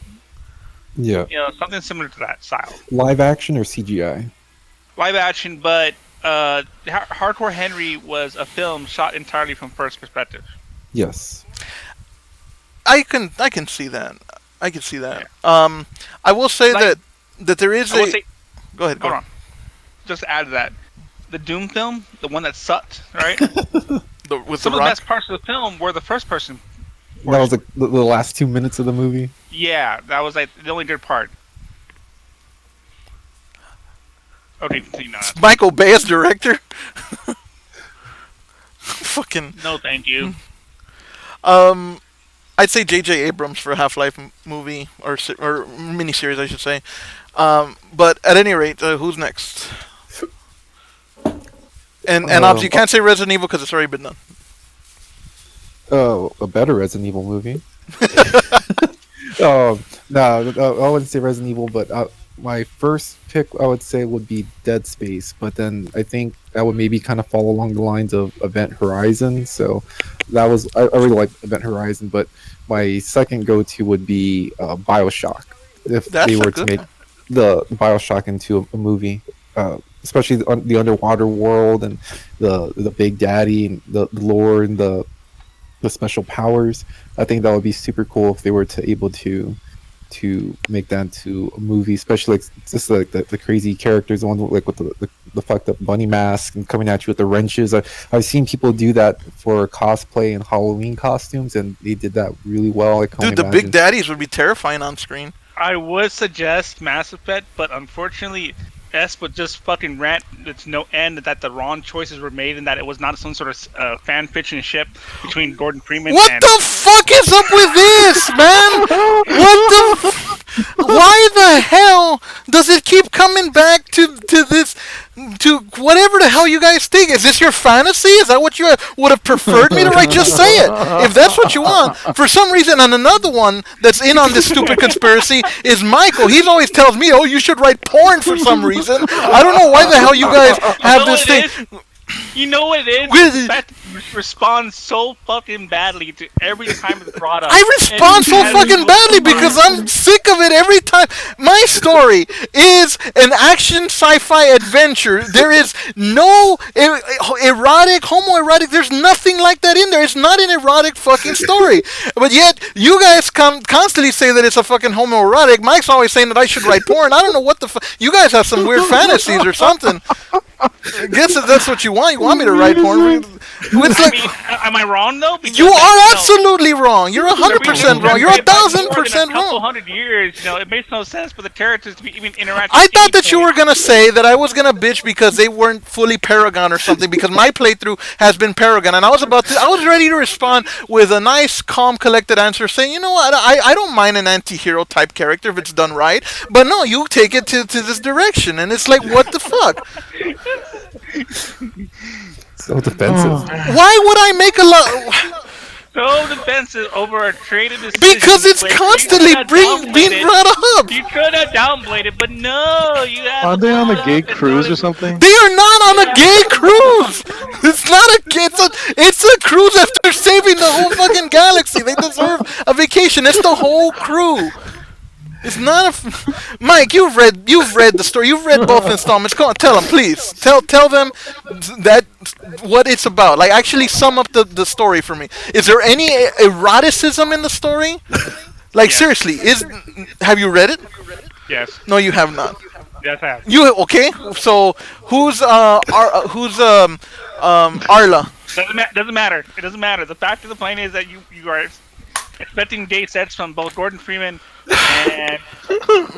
Yeah. Something similar to that style. Live action or CGI? Live action, but Hardcore Henry was a film shot entirely from first perspective. Yes. I can see that. I can see that. I will say Like- that there is I will a. say, Go ahead. Go hold on. Just to add to that, the Doom film, the one that sucked, right? With Some the of the Rock. best parts of the film were the first person. That was the last 2 minutes of the movie. Yeah, that was like the only good part. Okay, continue now. Michael Bay as director. Fucking. No, thank you. I'd say J.J. Abrams for a Half-Life movie or miniseries, I should say. But at any rate, who's next? And Obs, you can't say Resident Evil because it's already been done. Oh, a better Resident Evil movie. No, I wouldn't say Resident Evil, but my first pick I would say would be Dead Space. But then I think that would maybe kind of fall along the lines of Event Horizon. So that was I really like Event Horizon, but my second go-to would be Bioshock. If That's they a were good to make the Bioshock into a movie, especially the underwater world and the Big Daddy and the lore and the special powers. I think that would be super cool if they were to able to make that into a movie, especially just like the crazy characters, the ones with the fucked up bunny mask and coming at you with the wrenches. I've seen people do that for cosplay and Halloween costumes, and they did that really well. I can only Dude, the imagine. Big Daddies would be terrifying on screen. I would suggest Mass Effect, but unfortunately, S would just fucking rant to no end that the wrong choices were made and that it was not some sort of fan fiction ship between Gordon Freeman What and. the fuck is up with this, man? What the? Why the hell does it keep coming back to this? To whatever the hell you guys think. Is this your fantasy? Is that what you would have preferred me to write? Just say it. If that's what you want. For some reason, and another one that's in on this stupid conspiracy is Michael. He always tells me, "Oh, you should write porn for some reason." I don't know why the hell you guys have this thing. You know what it is? With- That responds so fucking badly to every time it's brought up. I respond so fucking badly because I'm sick of it every time. My story is an action sci-fi adventure. There is no erotic, homoerotic. There's nothing like that in there. It's not an erotic fucking story. But yet, you guys constantly say that it's a fucking homoerotic. Mike's always saying that I should write porn. I don't know what the fuck. You guys have some weird fantasies or something. I guess if that's what you want. You want me to write porn? It's like, Am I wrong though? Because, you are no, absolutely wrong. You're 100% wrong. You're 1,000% A couple wrong. hundred years, it makes no sense for the characters to be even interacting. I thought that you were gonna say that I was gonna bitch because they weren't fully Paragon or something, because my playthrough has been Paragon, and I was ready to respond with a nice, calm, collected answer, saying, you know what, I don't mind an anti-hero type character if it's done right, but no, you take it to this direction, and it's like, what the fuck? So defensive. Why would I make a lot? so defensive over a creative decision. Because it's which constantly you coulda being downplayed it. brought up. You could have downplayed it, but no, you had Aren't to they on pull a it gay up and cruise throw or it. something? They are not on a gay cruise. It's not a. It's a cruise after saving the whole fucking galaxy. They deserve a vacation. It's the whole crew. It's not a. Mike, you've read the story. You've read both installments. Go on, tell them, please. Tell them that what it's about. Like, actually sum up the story for me. Is there any eroticism in the story? Like, Yes. seriously, have you read it? Yes, No, you have not. yes, I have. You okay? So who's Arla? Doesn't matter. It doesn't matter. The fact of the point is that you are expecting gay sets from both Gordon Freeman and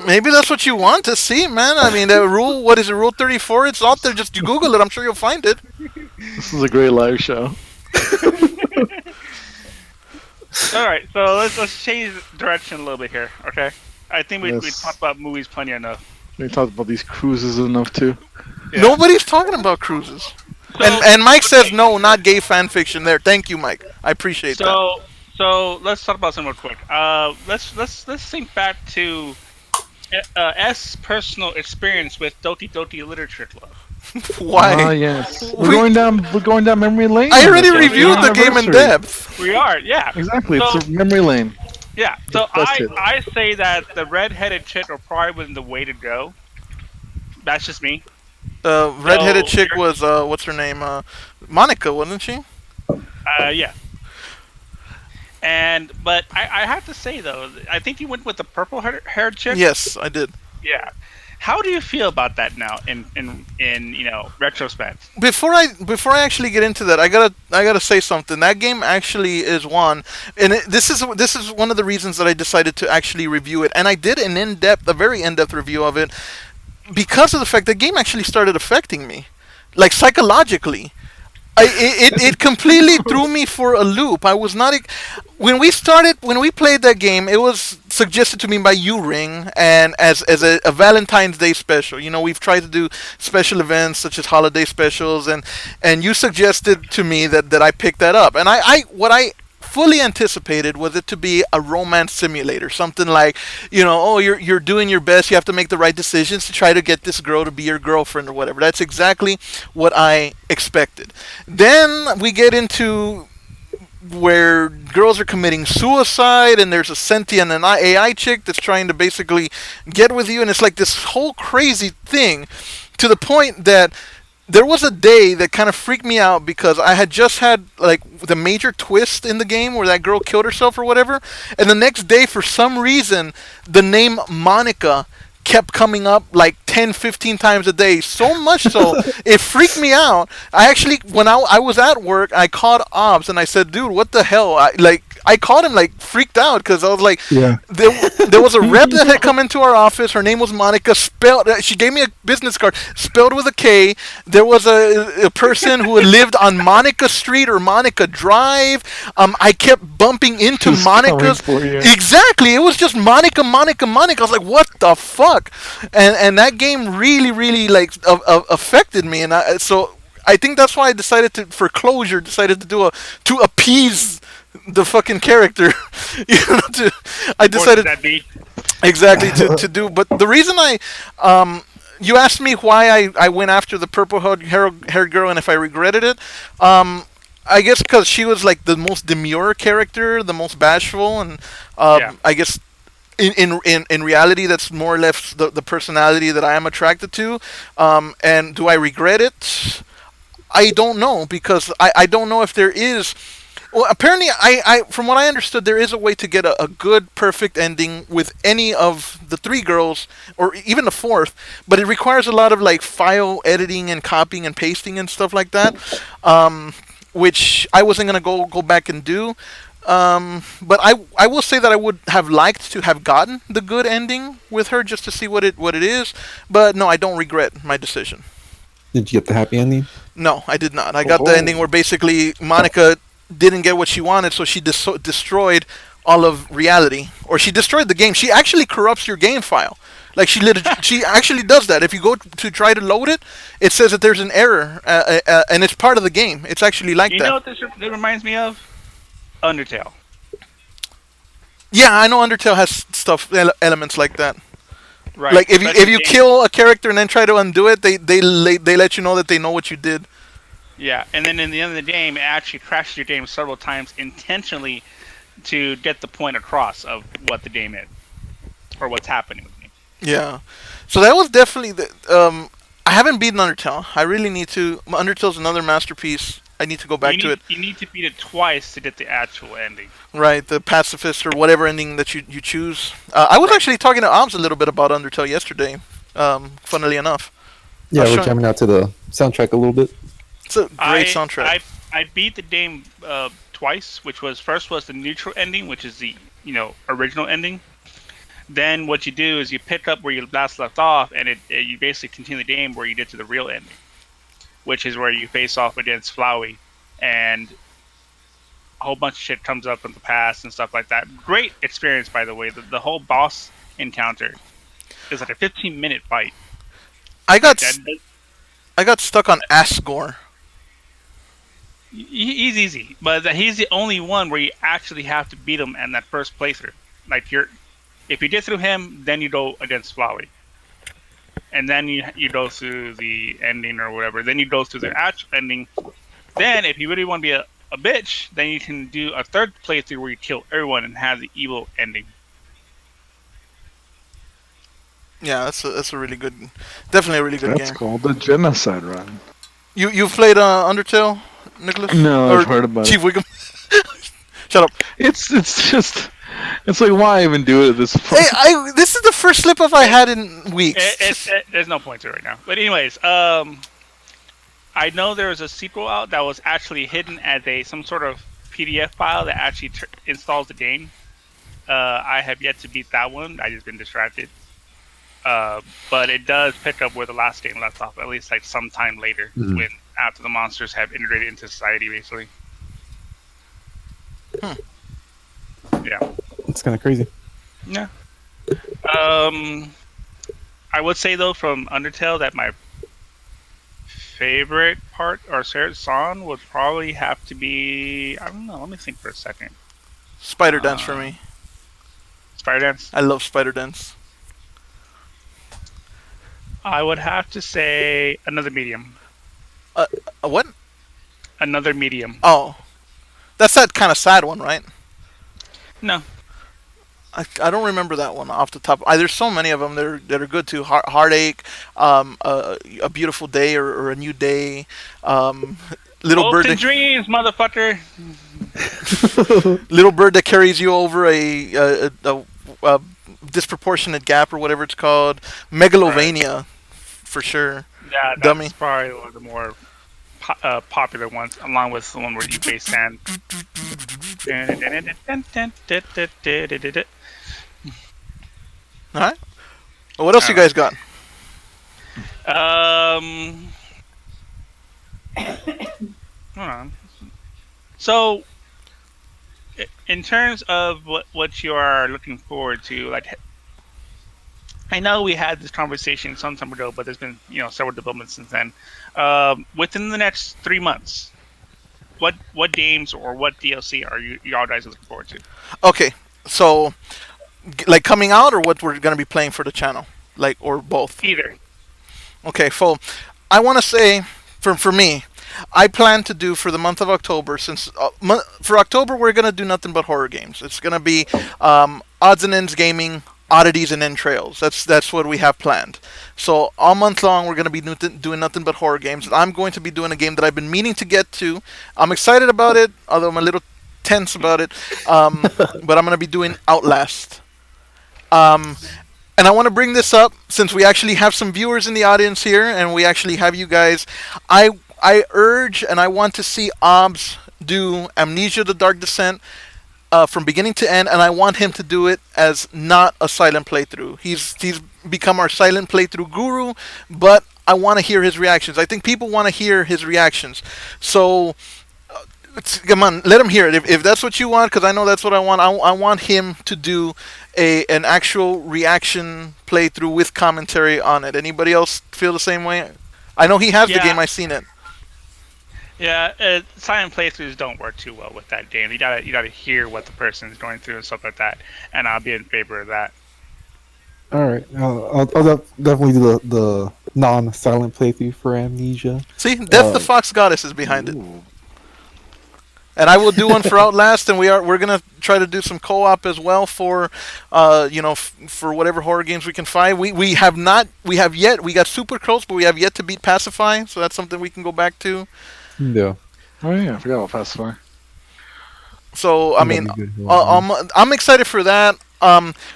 Maybe that's what you want to see, man. I mean, the rule. What is it? Rule 34. It's out there. Just you Google it. I'm sure you'll find it. This is a great live show. all right. So let's change direction a little bit here. Okay. I think we Yes. talked about movies plenty enough. We talked about these cruises enough too. Yeah. Nobody's talking about cruises. So, And Mike says no, not gay fan fiction. There. Thank you, Mike. I appreciate that. So let's talk about something real quick. Let's think back to S personal experience with Doti Doti Literature Club. Why? Ah, yes. We- We're going down memory lane. I already It's our reviewed the game in anniversary. depth. We are, yeah. Exactly. So- It's a memory lane. Yeah, so That's I, it. I say that the red-headed chick or probably wasn't the way to go. That's just me. Redheaded So, chick you're- was what's her name? Monica, wasn't she? Yeah. But I have to say though, I think you went with the purple-haired chick. Yes, I did. Yeah. How do you feel about that now in retrospect? Before I actually get into that, I gotta say something. That game actually is one, and this is one of the reasons that I decided to actually review it, and I did a very in-depth review of it, because of the fact that game actually started affecting me, like psychologically. It completely threw me for a loop. I was not when we played that game. It was suggested to me by you, Ring, and as a Valentine's Day special. You know, we've tried to do special events such as holiday specials, and you suggested to me that I pick that up. And what I fully anticipated was it to be a romance simulator, something like, oh, you're doing your best, you have to make the right decisions to try to get this girl to be your girlfriend or whatever. That's exactly what I expected. Then we get into where girls are committing suicide, and there's a sentient and AI chick that's trying to basically get with you, and it's like this whole crazy thing, to the point that there was a day that kind of freaked me out because I had just had like the major twist in the game where that girl killed herself or whatever, and the next day for some reason the name Monica kept coming up like 10-15 times a day, so much so it freaked me out. I actually, when I was at work, I called Ops and I said, dude, what the hell? I called him like freaked out because I was like, Yeah. there was a rep that had come into our office. Her name was Monica. She gave me a business card spelled with a K. There was a person who had lived on Monica Street or Monica Drive. I kept bumping into Just Monica's. coming for you. Exactly. It was just Monica, Monica, Monica. I was like, what the fuck? And that game really like affected me, and so I think that's why I decided to appease the fucking character. I decided That be exactly to do. But the reason you asked me why I went after the purple-haired girl and if I regretted it. I guess because she was like the most demure character, the most bashful, and Yeah. I guess in reality that's more or less the personality that I am attracted to. And do I regret it? I don't know, because I don't know if there is. Well, apparently, I from what I understood, there is a way to get a good, perfect ending with any of the three girls, or even the fourth, but it requires a lot of like file editing and copying and pasting and stuff like that, which I wasn't gonna go back and do. But I will say that I would have liked to have gotten the good ending with her just to see what it is. But no, I don't regret my decision. Did you get the happy ending? No, I did not. I got the Oh. ending where basically Monica didn't get what she wanted, so she destroyed all of reality, or she destroyed the game. She actually corrupts your game file. Like she actually does that. If you go to try to load it, it says that there's an error, and it's part of the game. It's actually like You that. know what this reminds me of? Undertale. Yeah, I know Undertale has stuff elements like that. Right, Like if especially you games. kill a character and then try to undo it, they let you know that they know what you did. Yeah, and then in the end of the game, it actually crashes your game several times intentionally to get the point across of what the game is or what's happening with the game. Yeah, so that was definitely the. I haven't beaten Undertale. I really need to. Undertale's another masterpiece. I need to go back to it. You need to beat it twice to get the actual ending. Right, the pacifist or whatever ending that you choose. I was Right. actually talking to Oms a little bit about Undertale yesterday. Funnily enough, I Yeah, was we're showing. jamming out to the soundtrack a little bit. It's a great I soundtrack. I I beat the game twice, which was first was the neutral ending, which is the original ending. Then what you do is you pick up where you last left off, and you basically continue the game where you get to the real ending, which is where you face off against Flowey, and a whole bunch of shit comes up in the past and stuff like that. Great experience, by the way. The whole boss encounter is like a 15-minute fight. I Like got that. I got stuck on Asgore. He's easy, but he's the only one where you actually have to beat him in that first playthrough. Like if you get through him, then you go against Flowey, and then you go through the ending or whatever. Then you go through the actual ending. Then, if you really want to be a bitch, then you can do a third playthrough where you kill everyone and have the evil ending. Yeah, that's a really good, definitely a really good That's game. called the genocide run. You've played Undertale, Nicholas No, I've or heard about Chief it. Wiggum? Shut up. It's just it's like why even do it at this Hey, point? this is the first slip up I had in weeks. There's no point to it right now. But anyways, I know there was a sequel out that was actually hidden as some sort of PDF file that actually installs the game. I have yet to beat that one. I just been distracted. But it does pick up where the last game left off, at least like sometime later, Mhm. when after the monsters have integrated into society, basically. Yeah. It's kind of crazy. Yeah. Um, I would say though, from Undertale, that my favorite part or favorite song would probably have to be, I don't know. Let me think for a second. Spider Dance for me. Spider Dance. I love Spider Dance. I would have to say Another Medium. What? Another Medium. Oh, that's that kind of sad one, right? No. I don't remember that one off the top. There's so many of them that are good too. Heartache, a beautiful day or a new day, little bird, Hopes and dreams, motherfucker. little bird that carries you over a disproportionate gap or whatever it's called. Right. Megalovania, for sure. Yeah, Dummy. that's probably one of the more popular ones, along with the one where you face sand. All right. Well, what else All you guys got? right. Hold on. So, in terms of what you are looking forward to, like, I know we had this conversation some time ago, but there's been several developments since then. Within the next 3 months, what games or what DLC are y'all guys looking forward to? Okay, so like coming out or what we're gonna be playing for the channel, like or both. Either. Okay, so I want to say for me, I plan to do for the month of October. Since for October we're gonna do nothing but horror games. It's gonna be odds and ends gaming, oddities and entrails. That's what we have planned. So all month long we're gonna be doing nothing but horror games. I'm going to be doing a game that I've been meaning to get to. I'm excited about it, although I'm a little tense about it. But I'm gonna be doing Outlast. Um, and I want to bring this up since we actually have some viewers in the audience here, and we actually have you guys. I urge and I want to see Obs do Amnesia: The Dark Descent from beginning to end, and I want him to do it as not a silent playthrough. He's become our silent playthrough guru, but I want to hear his reactions. I think people want to hear his reactions. So come on, let him hear it. If that's what you want, because I know that's what I want. I want him to do an actual reaction playthrough with commentary on it. Anybody else feel the same way? I know he has the Yeah. game. I've seen it. Yeah, silent playthroughs don't work too well with that game. You gotta hear what the person is going through and stuff like that, and I'll be in favor of that. All right, definitely do the non-silent playthrough for Amnesia. See, Death the Uh, Fox Goddess is behind it. Ooh. And I will do one for Outlast, and we're gonna try to do some co-op as well for, for whatever horror games we can find. We have not we have yet we got super close, but we have yet to beat Pacify, so that's something we can go back to. yeah, Oh yeah, I forgot about Pacify. So I that'd mean, be good. Yeah. I'm excited for that.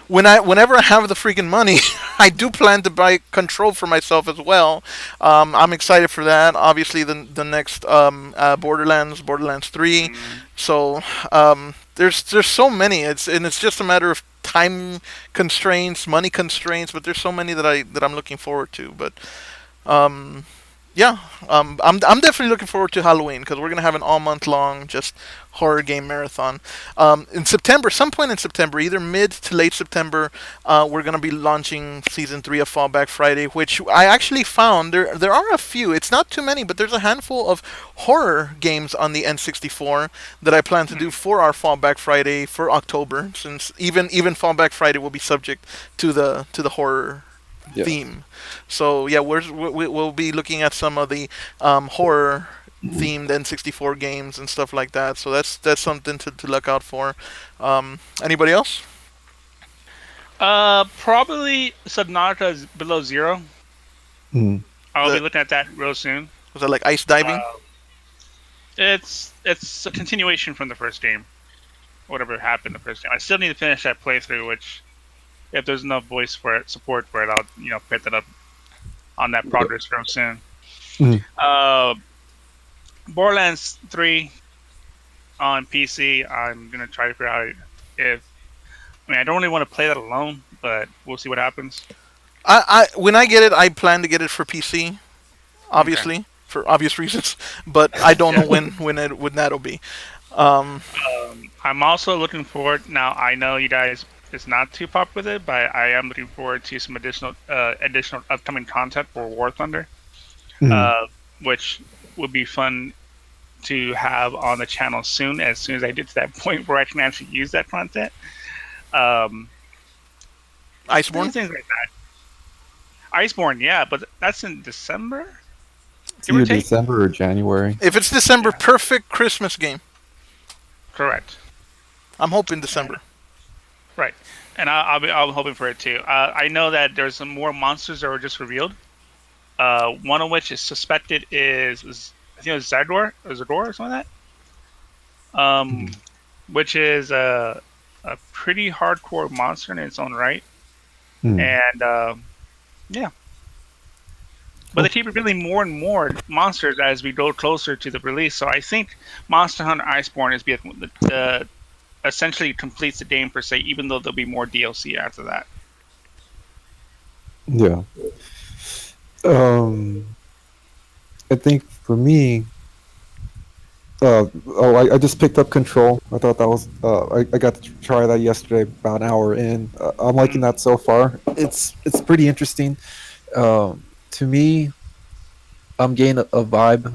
Whenever I have the freaking money, I do plan to buy Control for myself as well. I'm excited for that. Obviously, the next Borderlands 3. Mm, So there's so many. It's just a matter of time constraints, money constraints. But there's so many that I'm looking forward to. But um, yeah, I'm definitely looking forward to Halloween because we're gonna have an all month long just horror game marathon. In September, some point in September, either mid to late September, we're gonna be launching season 3 of Fallback Friday, which I actually found there are a few. It's not too many, but there's a handful of horror games on the N64 that I plan to do for our Fallback Friday for October, since even Fallback Friday will be subject to the horror Yeah. theme. So yeah, we'll be looking at some of the horror themed N64 games and stuff like that. So that's something to look out for. Anybody else? probably Subnautica Below Zero. Mm. I'll be The, looking at that real soon. was that like ice diving? Uh, it's a continuation from the first game. Whatever happened in the first game. I still need to finish that playthrough, which if there's enough voice for it, support for it, I'll pick that up on that progress real soon. Mhm. Uh, Borderlands 3 on PC. I'm gonna try to figure out if I don't really want to play that alone, but we'll see what happens. When I get it, I plan to get it for PC, Okay. obviously for obvious reasons. But I don't know Yeah. when that'll be. Um, I'm also looking forward. Now I know you guys is not too pop with it, but I am looking forward to some additional upcoming content for War Thunder, Mhm. uh, which would be fun to have on the channel as soon as I get to that point where I can actually use that content. Um, Iceborne. things like that. Iceborne, yeah, but that's in December, It's give or either take. December or January. If it's December, Yeah, perfect Christmas game. correct. I'm hoping And, December. right, and I'm hoping for it too. I know that there's some more monsters that were just revealed. One of which is suspected is I think it was Zador or something like that. Mhm. Which is a pretty hardcore monster in its own right, Mhm. and yeah. But Cool. they keep revealing more and more monsters as we go closer to the release. So I think Monster Hunter Iceborne is essentially completes the game per se, even though there'll be more DLC after that. Yeah. Um, I think for me, I just picked up Control. I thought that was I got to try that yesterday, about an hour in. I'm liking Mm, that so far. It's pretty interesting. To me, I'm getting a vibe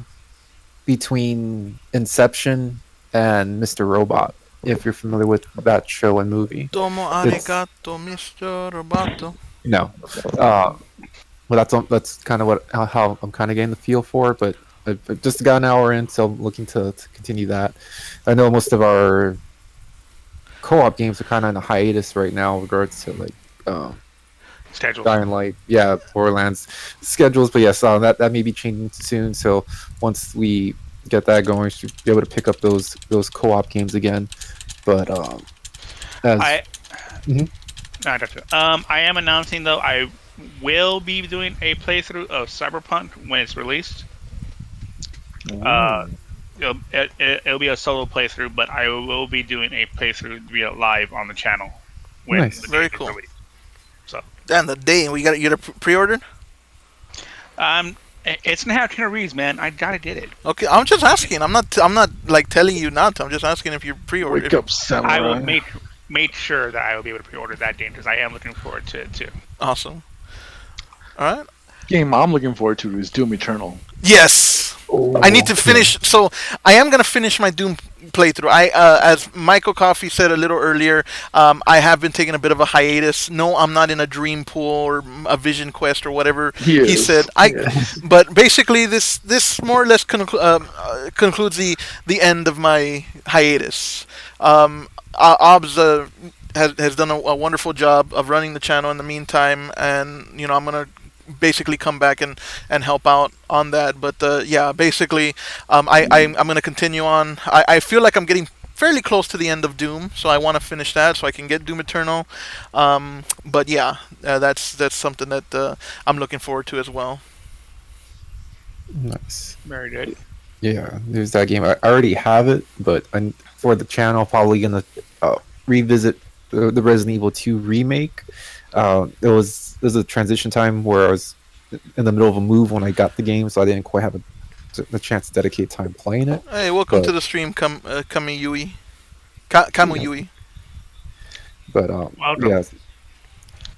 between Inception and Mr. Robot. If you're familiar with that show and movie, Domo it's arigato, Mr. Roboto. no. Uh, well, that's kind of how I'm kind of getting the feel for it. But I've just got an hour in, so I'm looking to continue that. I know most of our co-op games are kind of in a hiatus right now, in regards to like uh, schedules. Dying Light, yeah, Borderlands schedules. But yes, that may be changing soon. So once we get that going, we should be able to pick up those co-op games again. But as I Mhm. I got you. I am announcing though I will be doing a playthrough of Cyberpunk when it's released. Uh, Ooh. it'll be a solo playthrough, but I will be doing a playthrough via live on the channel when the Nice. game Very is cool. released. So, Damn, the day we got to get a pre-ordered. it's gonna have Keanu man. I gotta get it. Okay, I'm just asking. I'm not like telling you not to. I'm just asking if you pre-order. Wake up, I will samurai. make sure that I will be able to pre-order that game because I am looking forward to it too. Awesome. All right. Game I'm looking forward to is Doom Eternal. Yes. I need to finish. So I am gonna finish my Doom playthrough. As Michael Coffey said a little earlier, I have been taking a bit of a hiatus. No, I'm not in a dream pool or a vision quest or whatever He he is. said. But basically, this more or less concludes the end of my hiatus. Obs has done a wonderful job of running the channel in the meantime, and I'm gonna basically come back and help out on that. But yeah, basically, I'm gonna continue on. I feel like I'm getting fairly close to the end of Doom, so I want to finish that so I can get Doom Eternal. But yeah, that's something that I'm looking forward to as well. Nice. Very good. Yeah, there's that game. I already have it, but for the channel, probably gonna revisit the Resident Evil 2 remake. There was a transition time where I was in the middle of a move when I got the game, so I didn't quite have the chance to dedicate time playing it. Hey, welcome to But the stream, Kami Yui. Kamu yeah, Yui. but Welcome. yeah,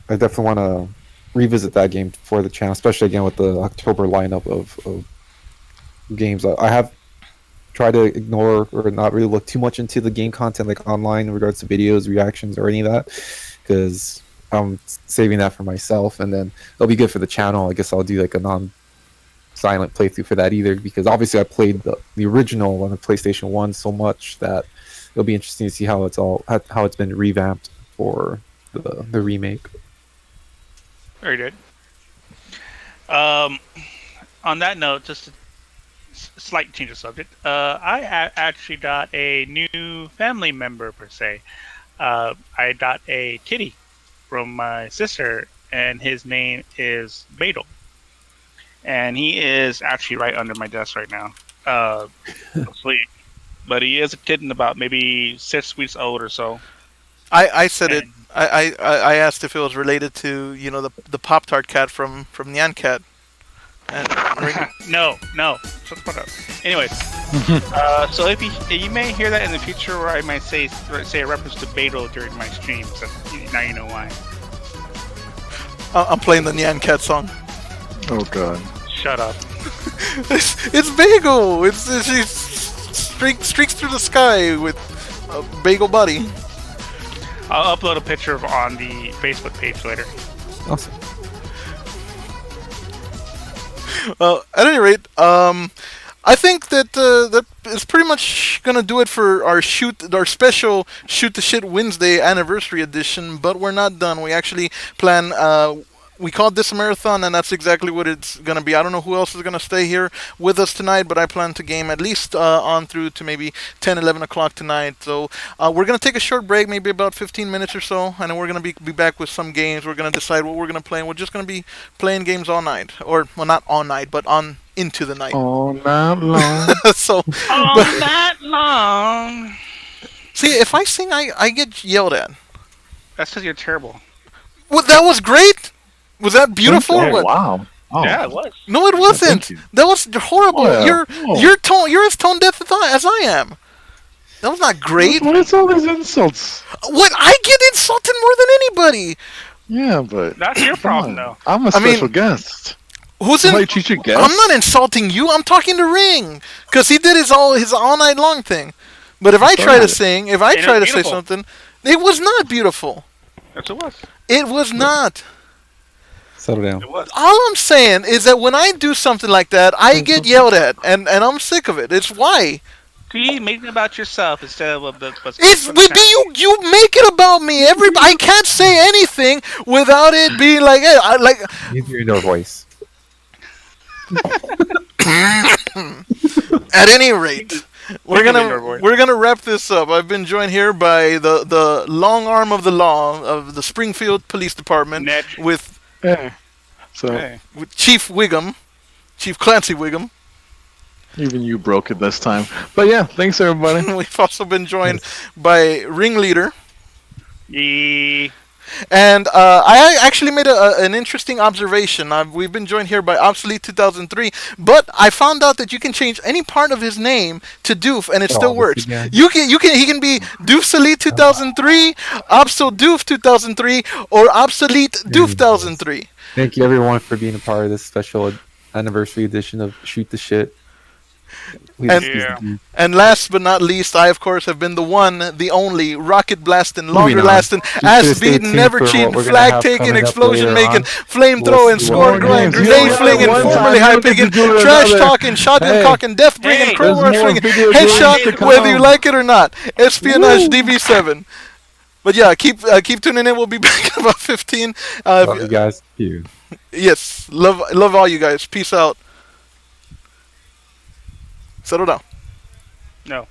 I definitely want to revisit that game for the channel, especially again with the October lineup of games. I have tried to ignore or not really look too much into the game content like online in regards to videos, reactions, or any of that, because I'm saving that for myself, and then it'll be good for the channel. I guess I'll do like a non-silent playthrough for that either, because obviously I played the original on the PlayStation 1 so much that it'll be interesting to see how it's been revamped for the remake. Very good. Um, on that note, just a slight change of subject. Actually got a new family member per se. I got a kitty from my sister, and his name is Beetle. And he is actually right under my desk right now, asleep. But he is a kitten, about maybe 6 weeks old or so. I said it. And I asked if it was related to the Pop Tart cat from Nyan Cat. And no, shut the fuck up. Anyways, so if you may hear that in the future, where I might say a reference to Beto during my streams, so now you know why. I'm playing the Nyan Cat song. Oh god. Shut up. It's Bagel. She streaks through the sky with a bagel body. I'll upload a picture on the Facebook page later. Awesome. Well, at any rate, I think that that is pretty much gonna do it for our special Shoot the Shit Wednesday anniversary edition. But we're not done. We actually plan. We called this a marathon, and that's exactly what it's gonna be. I don't know who else is gonna stay here with us tonight, but I plan to game at least on through to maybe 10, 11 o'clock tonight. So we're gonna take a short break, maybe about 15 minutes or so, and then we're gonna be back with some games. We're gonna decide what we're gonna play, and we're just gonna be playing games all night, or well, not all night, but on into the night. All night long. So All night long. see, if I sing, I get yelled at. That's because you're terrible. Well, that was great. Was that beautiful? Oh, or what? wow. Oh. Yeah, it was. No, it wasn't. thank you. That was horrible. Oh, yeah. You're as tone deaf as I am. That was not great. What's all these insults? What? I get insulted more than anybody. Yeah, but That's your problem, though. I'm a I mean, special guest. Who's How in? you treat your guests? I'm not insulting you. I'm talking to Ring because he did his all night long thing. But if I try to sing, if I It try to was say beautiful. something, it was not beautiful. Yes, it was. It was not. Settle down. It was. All I'm saying is that when I do something like that, I get yelled at, and I'm sick of it. It's why. See, make it about yourself instead of the. It's you make it about me. I can't say anything without it being like, hey, Use your inner voice. At any rate, we're Take a window voice. gonna wrap this up. I've been joined here by the long arm of the law of the Springfield Police Department Netch. with Yeah. So Hey. Chief Wiggum, Chief Clancy Wiggum. even you broke it this time. But yeah, thanks everybody. We've also been joined by Ringleader. Yee. And I actually made an interesting observation. We've been joined here by Obsolete 2003, but I found out that you can change any part of his name to Doof, and it still this works. again. He can be Doofsolete 2003, Obso-Doof 2003, or Obsolete Doof 2003. Thank you everyone for being a part of this special anniversary edition of Shoot the Shit. We And excuse Yeah. the geek. and last but not least, I of course have been the one, the only, rocket blasting, Moving longer on. lasting, Be sure ass to stay beating, tuned never for what cheating, we're gonna flag have taking, coming up explosion later making, on. flame We'll throwing, see Some what score more we're growing, gonna games. do. You grenade only got flinging, one formerly time. You high don't get to picking, do it trash another. talking, shotgun Hey, cocking, death bringing, Hey, crow there's war more swinging, video games headshot, to whether you come. like it or not, espionage Woo! DB7. But yeah, keep tuning in. We'll be back in about 15. Love you guys. You. Yes, love all you guys. Peace out. Settle down. No.